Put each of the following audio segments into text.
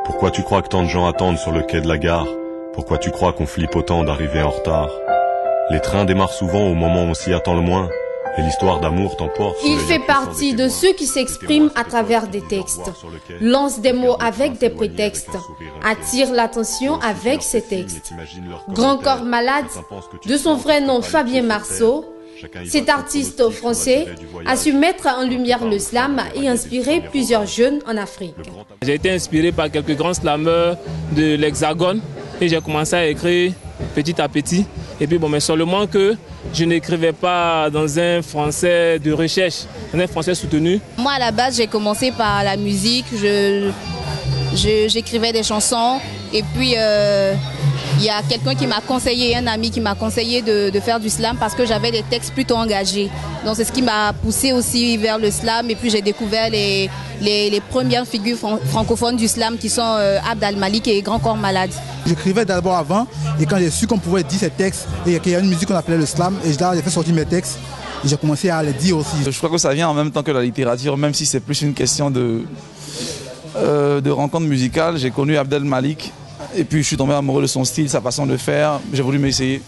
Pourquoi tu crois que tant de gens attendent sur le quai de la gare? Pourquoi tu crois qu'on flippe autant d'arriver en retard? Les trains démarrent souvent au moment où on s'y attend le moins. Et l'histoire d'amour t'emporte. Il fait partie de ceux qui s'expriment à travers des textes, lance des mots avec des prétextes, attire l'attention avec ses textes. Grand Corps Malade, de son vrai nom Fabien Marceau, cet artiste français a su mettre en lumière le slam et inspirer plusieurs jeunes en Afrique. J'ai été inspiré par quelques grands slameurs de l'Hexagone et j'ai commencé à écrire petit à petit. Et puis mais seulement que je n'écrivais pas dans un français de recherche, dans un français soutenu. Moi à la base j'ai commencé par la musique, j'écrivais des chansons et puis il y a quelqu'un qui m'a conseillé, un ami qui m'a conseillé de faire du slam parce que j'avais des textes plutôt engagés. Donc c'est ce qui m'a poussé aussi vers le slam et puis j'ai découvert les premières figures francophones du slam qui sont Abd Al-Malik et Grand Corps Malade. J'écrivais d'abord avant et quand j'ai su qu'on pouvait dire ces textes et qu'il y a une musique qu'on appelait le slam et j'ai fait sortir mes textes et j'ai commencé à les dire aussi. Je crois que ça vient en même temps que la littérature, même si c'est plus une question de rencontre musicale. J'ai connu Abd Al-Malik et puis je suis tombé amoureux de son style, sa façon de faire. J'ai voulu m'essayer.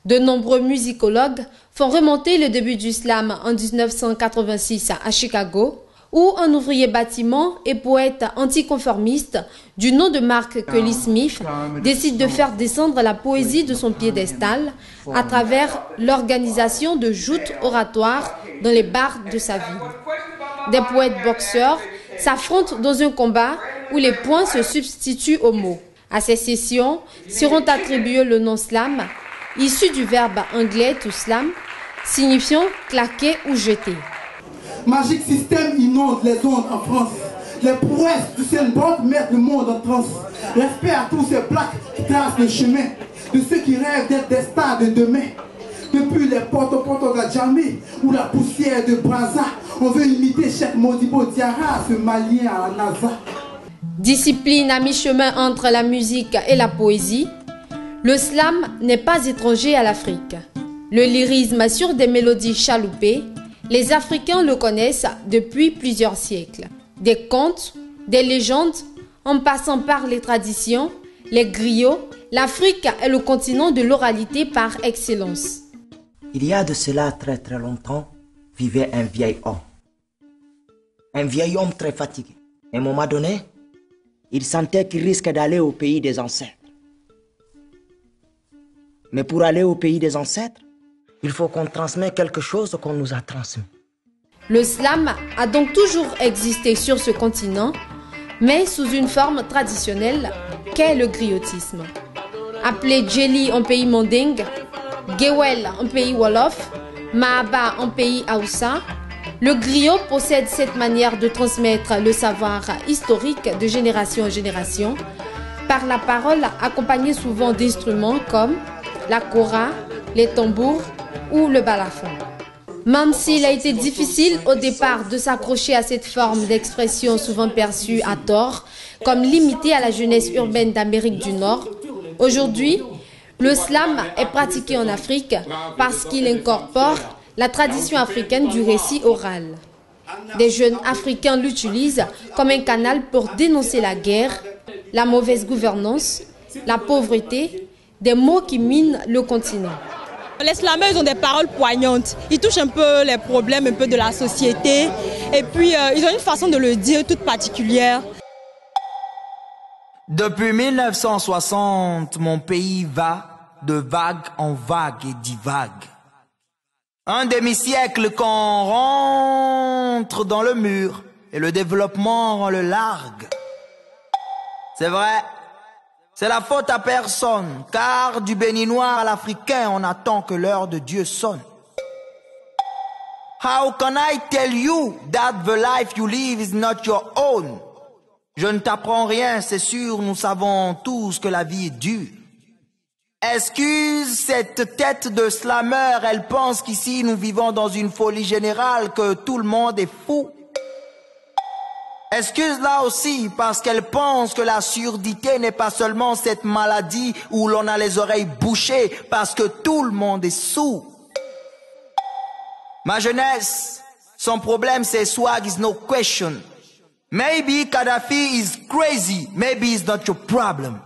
De nombreux musicologues font remonter le début du slam en 1986 à Chicago, où un ouvrier bâtiment et poète anticonformiste du nom de Mark Kelly Smith décide de faire descendre la poésie de son piédestal à travers l'organisation de joutes oratoires dans les bars de sa ville. Des poètes boxeurs s'affrontent dans un combat où les points se substituent aux mots. À ces sessions seront attribués le nom slam, issu du verbe anglais to slam, signifiant claquer ou jeter. Magic System inonde les ondes en France. Les prouesses du Saint-Bolt mettent le monde en transe. Respect à tous ces blacks qui tracent le chemin de ceux qui rêvent d'être des stars de demain. Depuis les porte-au-porte de la Djamé ou la poussière de Brazza, on veut imiter Cheikh Modibo Diarra, ce malien à la NASA. Discipline à mi-chemin entre la musique et la poésie, le slam n'est pas étranger à l'Afrique. Le lyrisme sur des mélodies chaloupées, les Africains le connaissent depuis plusieurs siècles. Des contes, des légendes, en passant par les traditions, les griots, l'Afrique est le continent de l'oralité par excellence. Il y a de cela très très longtemps, vivait un vieil homme. Un vieil homme très fatigué. À un moment donné, il sentait qu'il risquait d'aller au pays des ancêtres. Mais pour aller au pays des ancêtres, il faut qu'on transmette quelque chose qu'on nous a transmis. Le slam a donc toujours existé sur ce continent, mais sous une forme traditionnelle qu'est le griotisme. Appelé Djeli en pays manding, Gewel en pays wolof, Mahaba en pays Haoussa, le griot possède cette manière de transmettre le savoir historique de génération en génération par la parole accompagnée souvent d'instruments comme la kora, les tambours ou le balafon. Même s'il a été difficile au départ de s'accrocher à cette forme d'expression souvent perçue à tort comme limitée à la jeunesse urbaine d'Amérique du Nord, aujourd'hui, le slam est pratiqué en Afrique parce qu'il incorpore la tradition africaine du récit oral. Des jeunes Africains l'utilisent comme un canal pour dénoncer la guerre, la mauvaise gouvernance, la pauvreté, des maux qui minent le continent. Les slameurs, ils ont des paroles poignantes. Ils touchent un peu les problèmes un peu de la société. Et puis, ils ont une façon de le dire toute particulière. Depuis 1960, mon pays va de vague en vague et divague. Un demi-siècle qu'on rentre dans le mur et le développement rend le largue. C'est vrai, c'est la faute à personne, car du béninois à l'africain, on attend que l'heure de Dieu sonne. How can I tell you that the life you live is not your own? Je ne t'apprends rien, c'est sûr, nous savons tous que la vie est dure. Excuse cette tête de slammer, elle pense qu'ici nous vivons dans une folie générale, que tout le monde est fou. Excuse-la aussi parce qu'elle pense que la surdité n'est pas seulement cette maladie où l'on a les oreilles bouchées parce que tout le monde est sourd. Ma jeunesse, son problème c'est swag is no question. Maybe Kadhafi is crazy, maybe it's not your problem.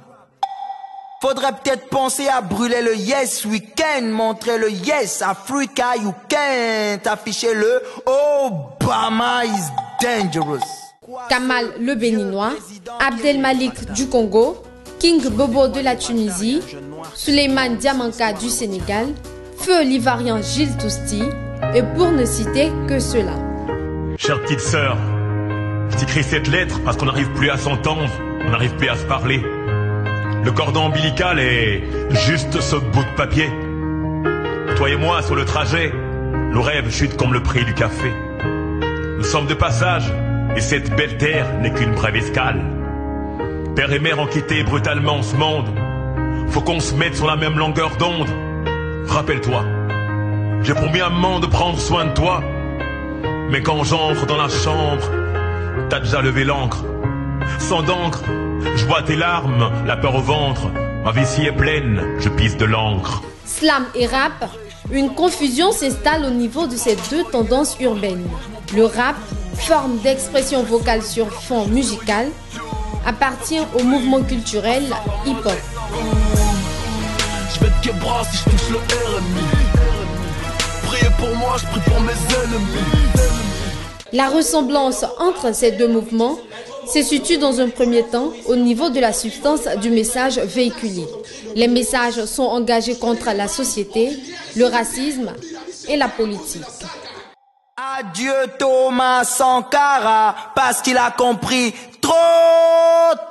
Faudrait peut-être penser à brûler le Yes Weekend, montrer le Yes Africa You Can't, afficher le Obama is dangerous. Kamal le Béninois, Abdel Malik du Congo, King Bobo de la Tunisie, Souleymane Diamanka du Sénégal, Feu l'Ivoirien Gilles Tousti, et pour ne citer que cela. Chère petite sœur, je t'écris cette lettre parce qu'on n'arrive plus à s'entendre, on n'arrive plus à se parler. Le cordon ombilical est juste ce bout de papier. Toi et moi, sur le trajet, nos rêves chutent comme le prix du café. Nous sommes de passage, et cette belle terre n'est qu'une brève escale. Père et mère ont quitté brutalement ce monde. Faut qu'on se mette sur la même longueur d'onde. Rappelle-toi, j'ai promis à maman de prendre soin de toi. Mais quand j'entre dans la chambre, t'as déjà levé l'encre. Sans d'encre, je vois tes larmes, la peur au ventre. Ma vessie est pleine, je pisse de l'encre. Slam et rap, une confusion s'installe au niveau de ces deux tendances urbaines. Le rap, forme d'expression vocale sur fond musical, appartient au mouvement culturel hip-hop. Je vais te québras si je touche le RMI. Priez pour moi, je prie pour mes ennemis. La ressemblance entre ces deux mouvements se situe dans un premier temps au niveau de la substance du message véhiculé. Les messages sont engagés contre la société, le racisme et la politique. Adieu Thomas Sankara, parce qu'il a compris trop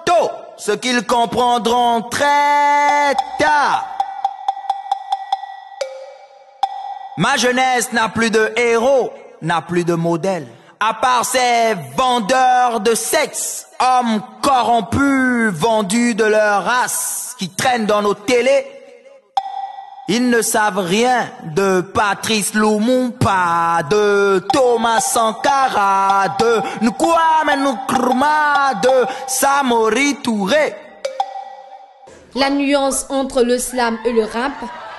tôt ce qu'ils comprendront très tard. Ma jeunesse n'a plus de héros, n'a plus de modèle. À part ces vendeurs de sexe, hommes corrompus, vendus de leur race, qui traînent dans nos télés, ils ne savent rien de Patrice Lumumba, de Thomas Sankara, de Kwame Nkrumah, de Samori Touré. La nuance entre le slam et le rap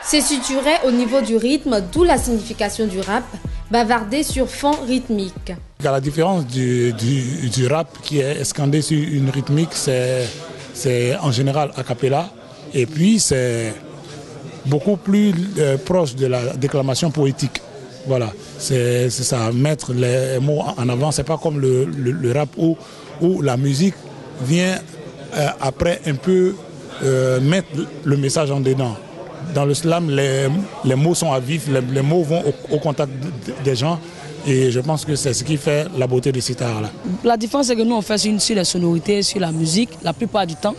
se situerait au niveau du rythme, d'où la signification du rap, bavardé sur fond rythmique. La différence du rap qui est scandé sur une rythmique, c'est en général a cappella, et puis c'est beaucoup plus proche de la déclamation poétique. Voilà, c'est ça, mettre les mots en avant. C'est pas comme le rap où la musique vient après un peu mettre le message en dedans. Dans le slam, les mots sont à vif, les mots vont au contact des gens. Et je pense que c'est ce qui fait la beauté de cet art-là. La différence, c'est que nous, on fait sur les sonorités, sur la musique, la plupart du temps.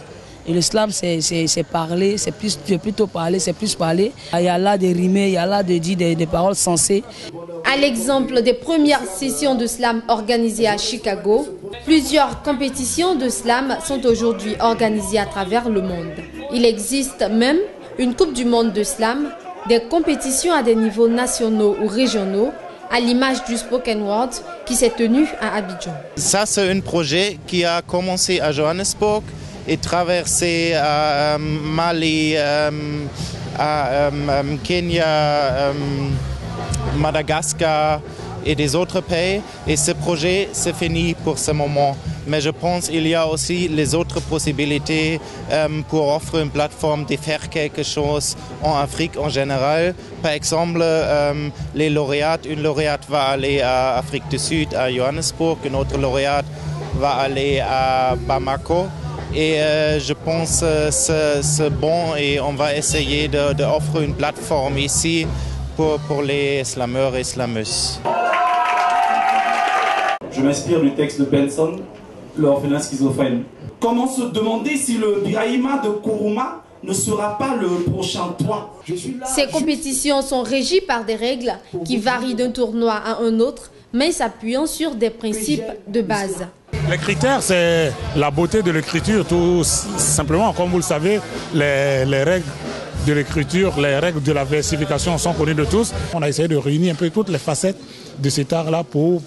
Et le slam, c'est parler, c'est plutôt parler, c'est plus parler. Il y a là des rimes, il y a là de dire des paroles sensées. À l'exemple des premières sessions de slam organisées à Chicago, plusieurs compétitions de slam sont aujourd'hui organisées à travers le monde. Il existe même une Coupe du monde de slam, des compétitions à des niveaux nationaux ou régionaux, à l'image du Spoken Word qui s'est tenu à Abidjan. Ça, c'est un projet qui a commencé à Johannesburg et traversé à Mali, à Kenya, Madagascar et des autres pays. Et ce projet s'est fini pour ce moment. Mais je pense qu'il y a aussi les autres possibilités pour offrir une plateforme de faire quelque chose en Afrique en général. Par exemple, les lauréates, une lauréate va aller à Afrique du Sud, à Johannesburg, une autre lauréate va aller à Bamako. Et je pense que c'est bon et on va essayer d'offrir une plateforme ici pour les slameurs et slameuses. Je m'inspire du texte de Benson, l'orphelin schizophrène. Comment se demander si le Birahima de Kourouma ne sera pas le prochain toi? Ces compétitions sont régies par des règles qui varient d'un tournoi à un autre, mais s'appuyant sur des principes de base. Les critères, c'est la beauté de l'écriture, tout simplement. Comme vous le savez, les règles de l'écriture, les règles de la versification sont connues de tous. On a essayé de réunir un peu toutes les facettes de cet art-là pour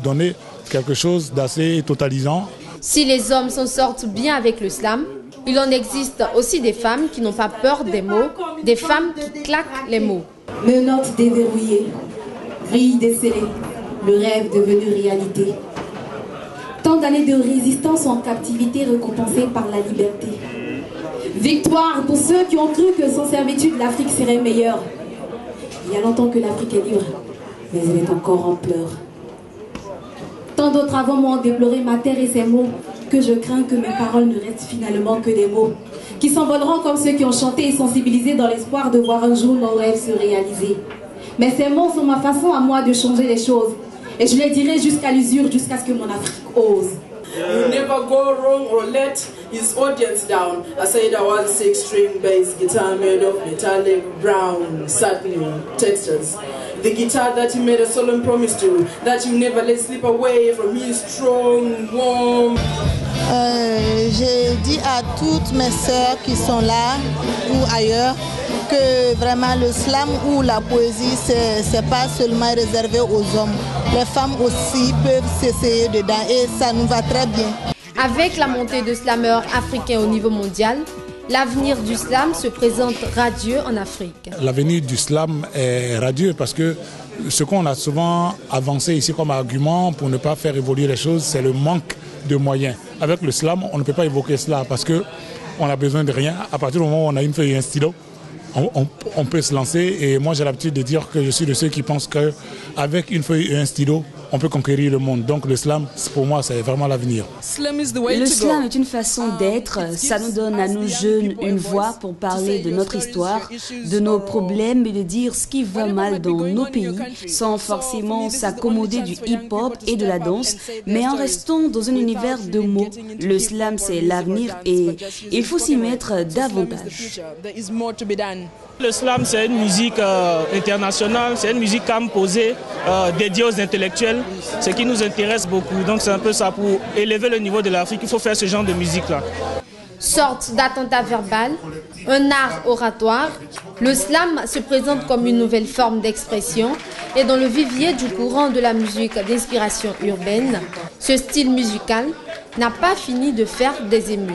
donner quelque chose d'assez totalisant. Si les hommes s'en sortent bien avec le slam, il en existe aussi des femmes qui n'ont pas peur des mots, des femmes qui claquent les mots. Menottes déverrouillées, grilles décellées, le rêve devenu réalité. Tant d'années de résistance en captivité récompensées par la liberté. Victoire pour ceux qui ont cru que sans servitude l'Afrique serait meilleure. Il y a longtemps que l'Afrique est libre, mais elle est encore en pleurs. Tant d'autres avant m'ont déploré ma terre et ses mots, que je crains que mes paroles ne restent finalement que des mots, qui s'envoleront comme ceux qui ont chanté et sensibilisé dans l'espoir de voir un jour nos rêves se réaliser. Mais ces mots sont ma façon à moi de changer les choses, et je les dirai jusqu'à l'usure, jusqu'à ce que mon Afrique ose. You never go wrong or let his audience down. I said I was 6-string bass guitar made of metallic brown satin textures. The guitar that he made a solemn promise to, that you never let slip away from his strong, warm. J'ai dit à toutes mes sœurs qui sont là ou ailleurs que vraiment le slam ou la poésie, c'est pas seulement réservé aux hommes. Les femmes aussi peuvent s'essayer dedans et ça nous va très bien. Avec la montée de slameurs africains au niveau mondial, l'avenir du slam se présente radieux en Afrique. L'avenir du slam est radieux parce que ce qu'on a souvent avancé ici comme argument pour ne pas faire évoluer les choses, c'est le manque de moyens. Avec le slam, on ne peut pas évoquer cela parce qu'on a besoin de rien. À partir du moment où on a une feuille et un stylo, on peut se lancer. Et moi, j'ai l'habitude de dire que je suis de ceux qui pensent qu'avec une feuille et un stylo, on peut conquérir le monde. Donc le slam, pour moi, c'est vraiment l'avenir. Le slam est une façon d'être. Ça nous donne à nous jeunes une voix pour parler de notre histoire, de nos problèmes et de dire ce qui va mal dans nos pays, sans forcément s'accommoder du hip-hop et de la danse, mais en restant dans un univers de mots. Le slam, c'est l'avenir et il faut s'y mettre davantage. Le slam, c'est une musique internationale, c'est une musique composée, dédiée aux intellectuels, ce qui nous intéresse beaucoup. Donc c'est un peu ça, pour élever le niveau de l'Afrique, il faut faire ce genre de musique-là. Sorte d'attentat verbal, un art oratoire, le slam se présente comme une nouvelle forme d'expression et dans le vivier du courant de la musique d'inspiration urbaine, ce style musical n'a pas fini de faire des émules.